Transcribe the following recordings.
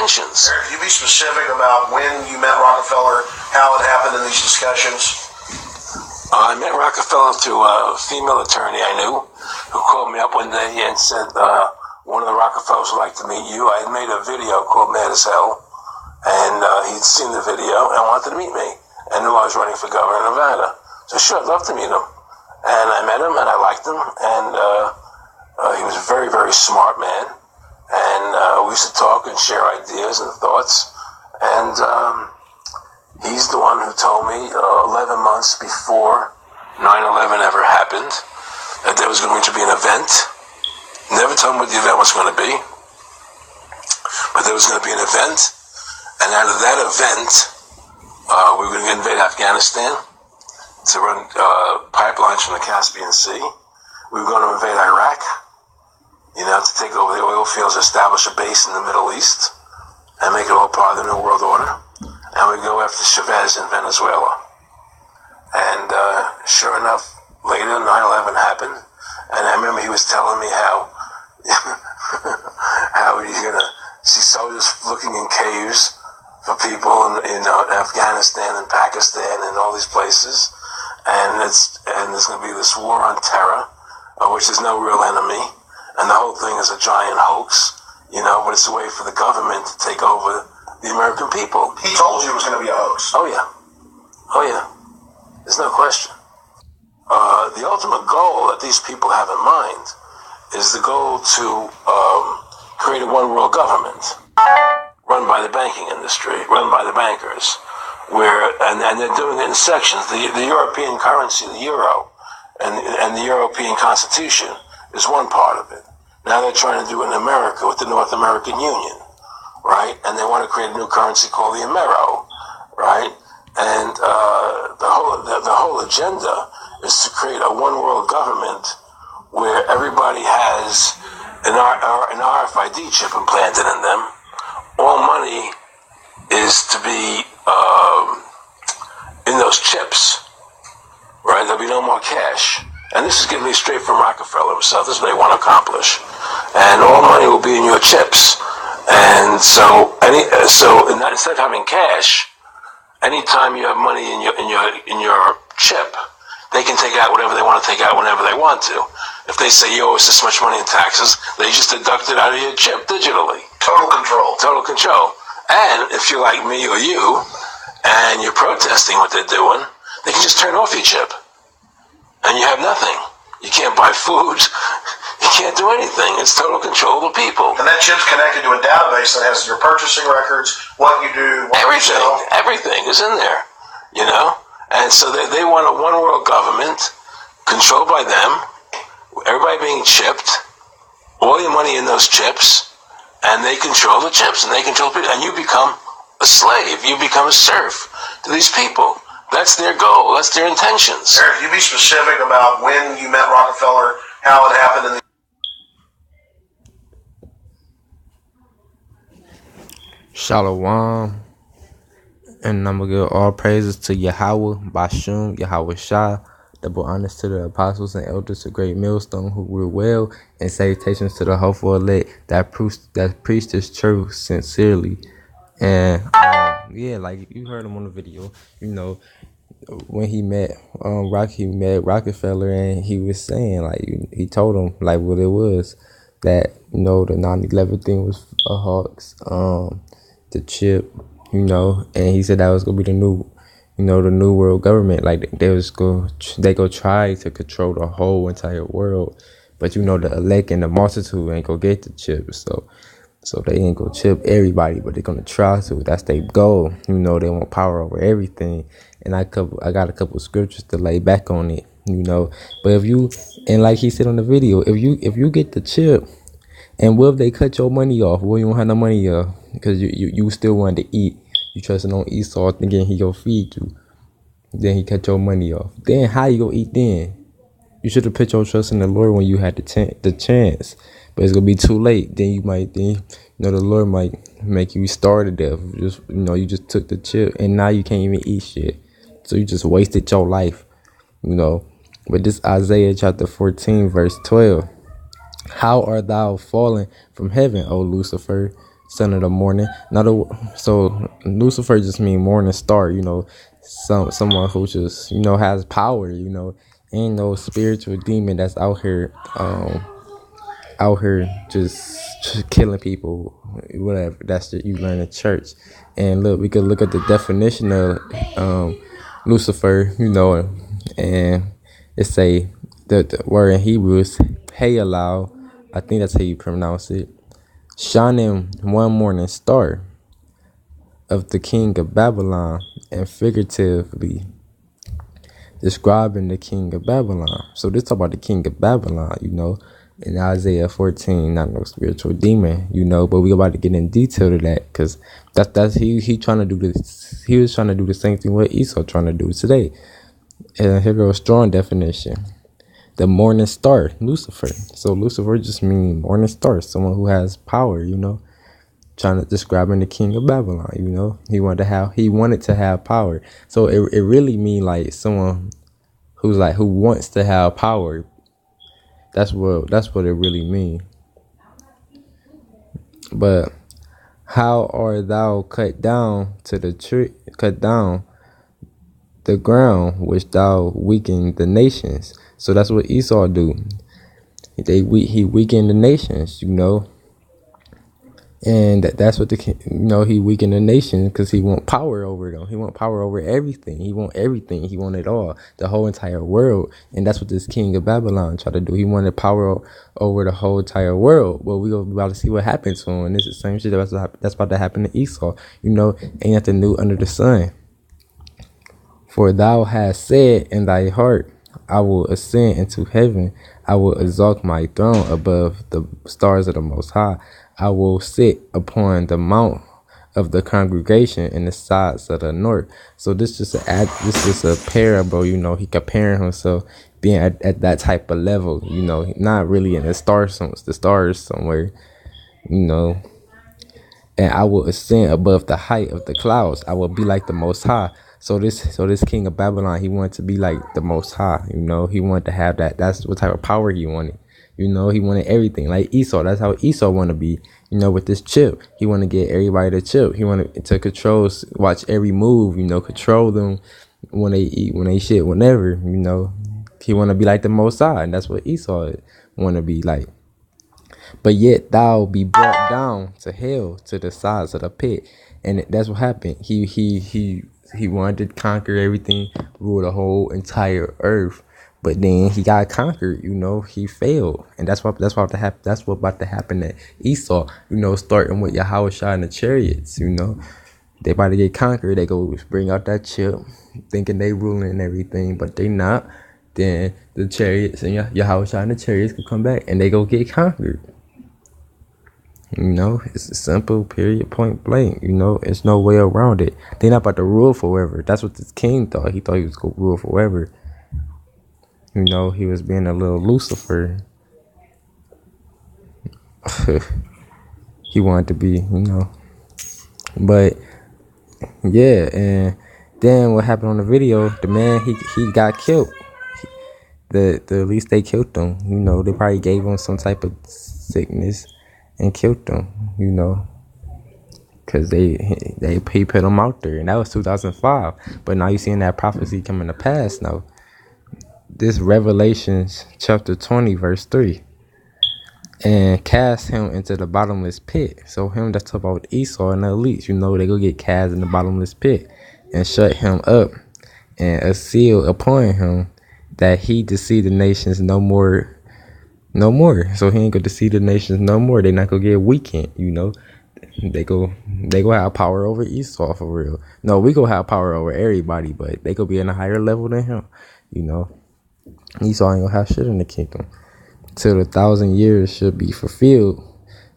intentions. Eric, can you be specific about when you met Rockefeller, how it happened in these discussions? I met Rockefeller through a female attorney I knew who called me up one day and said, one of the Rockefellers would like to meet you. I had made a video called Mad as Hell, and he'd seen the video and wanted to meet me and knew I was running for governor of Nevada. So sure, I'd love to meet him. And I met him and I liked him, and he was a very, very smart man. And we used to talk and share ideas and thoughts. And he's the one who told me 11 months before 9/11 ever happened that there was going to be an event. Never told me what the event was going to be, but there was going to be an event, and out of that event, we were going to invade Afghanistan to run pipelines from the Caspian Sea. We were going to invade Iraq, to take over the oil fields, establish a base in the Middle East, and make it all part of the New World Order. And we go after Chavez in Venezuela. And sure enough, later 9/11 happened, and I remember he was telling me how you're gonna see soldiers looking in caves for people in Afghanistan and Pakistan and all these places, and there's gonna be this war on terror, which is no real enemy, and the whole thing is a giant hoax, but it's a way for the government to take over the American people. He told you it was going to be a hoax. Oh yeah. There's no question. The ultimate goal that these people have in mind is the goal to create a one-world government run by the banking industry, run by the bankers, and they're doing it in sections. The European currency, the euro, and the European Constitution is one part of it. Now they're trying to do it in America with the North American Union, right? And they want to create a new currency called the Amero, right? And the whole agenda is to create a one-world government where everybody has an RFID chip implanted in them. All money is to be in those chips, right? There'll be no more cash. And this is getting me straight from Rockefeller himself. This is what they want to accomplish. And all money will be in your chips. And so instead of having cash, anytime you have money in your chip, they can take out whatever they want to take out whenever they want to. If they say you owe us this much money in taxes, they just deduct it out of your chip digitally. Total control. Total control. And if you're like me or you, and you're protesting what they're doing, they can just turn off your chip. And you have nothing. You can't buy food. You can't do anything. It's total control of the people. And that chip's connected to a database that has your purchasing records, what you do, what everything. you sell. Everything is in there, And so they want a one-world government controlled by them, everybody being chipped, all your money in those chips, and they control the chips, and they control people, and you become a slave. You become a serf to these people. That's their goal. That's their intentions. Eric, can you be specific about when you met Rockefeller, how it happened in the... Shalom. And I'm going to give all praises to Yahweh, Bashum, Yahweh Shah, double honors to the apostles and elders of Great Millstone who rule well, and salutations to the hopeful elect that preached this truth sincerely. And like you heard him on the video, when he met Rockefeller, and he was saying, like, he told him like what it was, that the 9/11 thing was a hoax, the chip, and he said that was gonna be the new world government. Like they go try to control the whole entire world, but the elect and the multitude ain't gonna get the chip, so they ain't gonna chip everybody, but they're gonna try to. That's their goal. They want power over everything. And I got a couple scriptures to lay back on it, But if you, and like he said on the video, if you get the chip, and what if they cut your money off? Well, you don't have no money because you still wanted to eat. You trusting on Esau thinking he gonna feed you. Then he cut your money off. Then how you gonna eat then? You should have put your trust in the Lord when you had the chance. But it's gonna be too late. Then the Lord might make you starve to death. You just took the chip and now you can't even eat shit. So you just wasted your life, But this Isaiah chapter 14 verse 12. How art thou fallen from heaven, O Lucifer, son of the morning. So Lucifer just mean morning star. Someone who just has power. Ain't no spiritual demon that's out here just killing people, whatever. That's what you learn in church. And look, we could look at the definition of Lucifer, and it say the word in Hebrew is Hayalal. I think that's how you pronounce it. Shining one morning star of the king of Babylon, and figuratively describing the king of Babylon. So this talk about the king of Babylon, in Isaiah 14, not no spiritual demon, but we about to get in detail to that, because that's he trying to do this. He was trying to do the same thing what Esau trying to do today. And here goes strong definition: the morning star, Lucifer. So Lucifer just means morning star, someone who has power. Trying to describing the king of Babylon. He wanted to have power. So it really mean like someone who wants to have power. That's what it really mean. But how art thou cut down to the tree, cut down the ground which thou weaken the nations? So that's what Esau do. He weakened the nations, and that's what he weakened the nation because he want power over them. He want power over everything. He want everything. He want it all, the whole entire world. And that's what this king of Babylon tried to do. He wanted power over the whole entire world. But we about to see what happened to him. And this is the same shit that's about to happen to Esau. Ain't nothing new under the sun. For thou hast said in thy heart, I will ascend into heaven. I will exalt my throne above the stars of the Most High. I will sit upon the mount of the congregation in the sides of the north. So this is a parable. He comparing himself being at that type of level. Not really in the stars somewhere. And I will ascend above the height of the clouds. I will be like the Most High. So this king of Babylon, he wanted to be like the Most High. He wanted to have that. That's what type of power he wanted. He wanted everything like Esau. That's how Esau want to be. With this chip, he want to get everybody the chip. He wanted to control, watch every move. Control them when they eat, when they shit, whenever. He want to be like the Most High, and that's what Esau want to be like. But yet thou be brought down to hell, to the sides of the pit. And that's what happened. He wanted to conquer everything, rule the whole entire earth. But then he got conquered, he failed. And that's what about to happen to Esau, starting with Yahushua and the chariots, They about to get conquered. They go bring out that chip, thinking they ruling and everything, but they not. Then the chariots and Yahushua and the chariots could come back and they go get conquered. It's a simple, period, point blank. It's no way around it. They're not about to rule forever. That's what this king thought. He thought he was going to rule forever. He was being a little Lucifer. He wanted to be, But, yeah, and then what happened on the video, the man, he got killed. At least they killed him. They probably gave him some type of sickness and killed him, because he put him out there, and that was 2005. But now you're seeing that prophecy coming to pass now. This Revelations chapter 20 verse 3, and cast him into the bottomless pit. So him that's talking about Esau and the elites, they go get cast in the bottomless pit and shut him up, and a seal upon him that he deceive the nations no more. So he ain't gonna deceive the nations no more. They not gonna get weakened, They go have power over Esau for real. No, we gonna have power over everybody, but they could be in a higher level than him, Esau ain't gonna have shit in the kingdom till the 1,000 years should be fulfilled.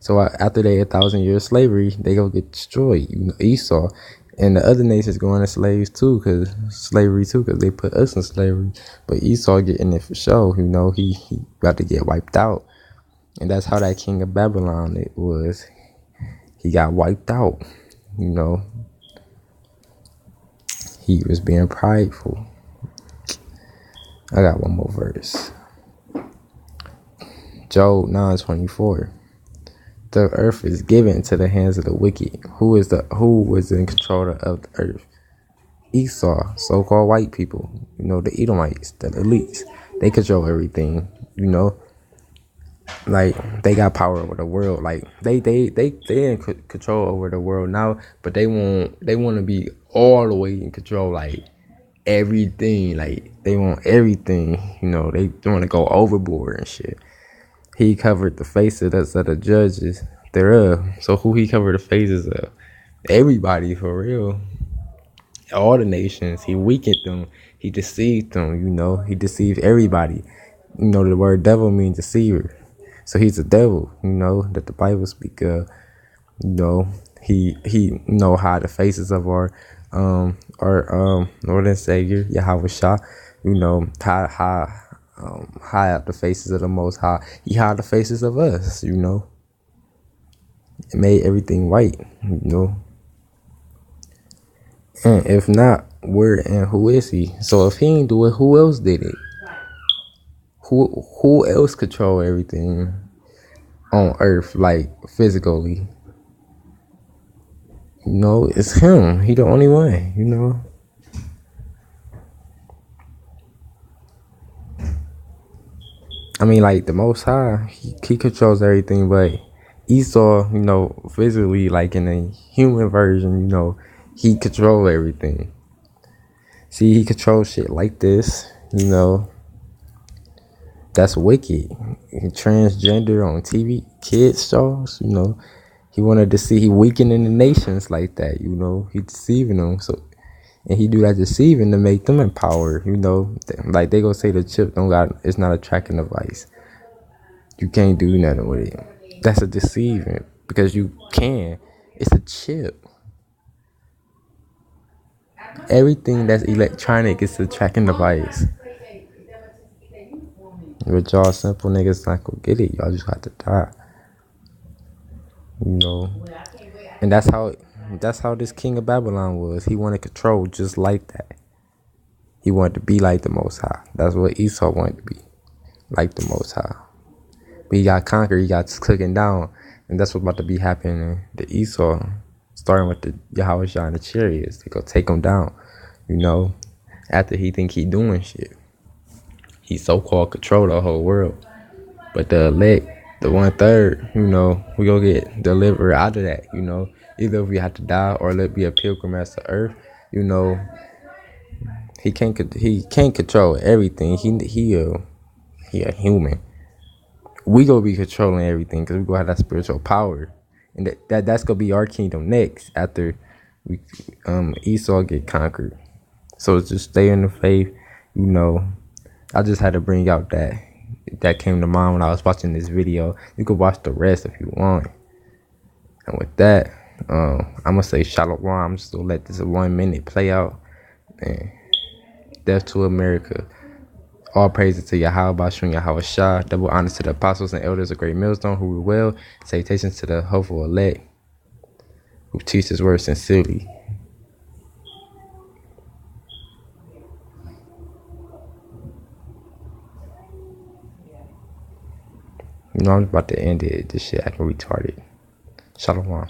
So after they 1,000 years slavery, they gonna get destroyed. Esau and the other nations going to slavery too, because they put us in slavery. But Esau getting it for sure. He about to get wiped out, and that's how that king of Babylon it was. He got wiped out. He was being prideful. I got one more verse. Job 9:24. The earth is given to the hands of the wicked. Who was in control of the earth? Esau, so-called white people. The Edomites, the elites. They control everything. Like they got power over the world. Like they in control over the world now, but they want to be all the way in control. Like everything. Like they want everything. They want to go overboard and shit. He covered the faces of the judges thereof. So who he covered the faces of? Everybody, for real. All the nations. He weakened them. He deceived them. He deceived everybody. The word devil means deceiver. So he's a devil, that the Bible speak of. He hide the faces of our Lord and Savior, Yahweh Shah, hide out the faces of the Most High. He hide the faces of us, It made everything white, And if not, where and who is he? So if he ain't do it, who else did it? Who else control everything on earth, like physically? It's him. He the only one, I mean, like the Most High, he controls everything, but Esau, physically, like in a human version, he control everything. See, he controls shit like this, That's wicked. Transgender on TV, kids shows, He wanted to see he weakening the nations like that, He deceiving them. So, and he do that deceiving to make them empowered, Like they gonna say the chip it's not a tracking device. You can't do nothing with it. That's a deceiving because you can. It's a chip. Everything that's electronic is a tracking device. But y'all simple niggas not gonna get it. Y'all just have to die. And that's how this king of Babylon was. He wanted control just like that. He wanted to be like the Most High. That's what Esau wanted to be, like the Most High. But he got conquered. He got clicking down, and that's what's about to be happening to Esau, starting with the Yahweh Shah and the chariots. They go take him down, after he think he doing shit. He so-called control the whole world. But the elect, the 1/3, we gonna get delivered out of that, Either we have to die or let be a pilgrim as the earth, He can't control everything. He a human. We gonna be controlling everything because we gonna have that spiritual power, and that's gonna be our kingdom next after we Esau get conquered. So just stay in the faith, I just had to bring out that came to mind when I was watching this video. You could watch the rest if you want. And with that, I'm gonna say shalom. I'm just gonna let this 1 minute play out. And death to America. All praises to Yahweh Bashun, Yahweh Shah. Double honors to the apostles and elders of Great Millstone who rule well. Salutations to the hopeful elect who teach his word sincerely. I'm about to end it. This shit acting retarded. Shalom.